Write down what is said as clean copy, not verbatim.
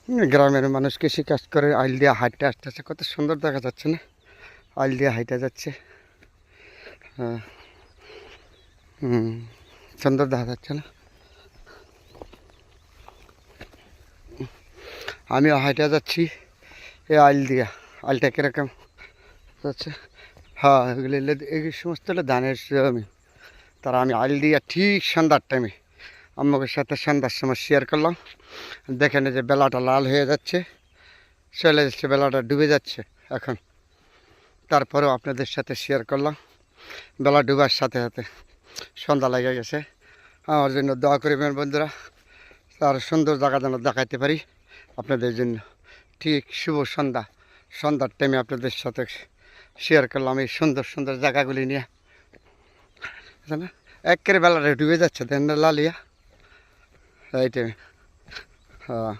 গ্রামের মানুষ কৃষিকাজ করে আইল দিয়ে হাইটে আসতেছে, কত সুন্দর দেখা যাচ্ছে না? আইল দিয়ে হাইটে যাচ্ছে। হ্যাঁ, সুন্দর দেখা যাচ্ছে না? আমিও হাইটে যাচ্ছি এই আইল দিয়া। আইলটা কিরকম যাচ্ছে? হ্যাঁ, এগুলো এই সমস্ত হলো ধানের জমি। তারা আমি আইল দিয়া ঠিক সন্ধ্যার টাইমে আমাদের সাথে সন্ধ্যার সময় শেয়ার করলাম। দেখেন যে বেলাটা লাল হয়ে যাচ্ছে, চলে যাচ্ছে, বেলাটা ডুবে যাচ্ছে এখন। তারপরেও আপনাদের সাথে শেয়ার করলাম। বেলা ডুবার সাথে সাথে সন্ধ্যা লেগে গেছে। আমার জন্য দোয়া করবেন বন্ধুরা, আর সুন্দর জায়গা যেন দেখাইতে পারি আপনাদের জন্য। ঠিক শুভ সন্ধ্যার টাইমে আপনাদের সাথে শেয়ার করলাম এই সুন্দর সুন্দর জায়গাগুলি নিয়ে। না, একেবারে বেলাটা ডুবে যাচ্ছে, দেন লালিয়া এই টাইমে। হ্যাঁ।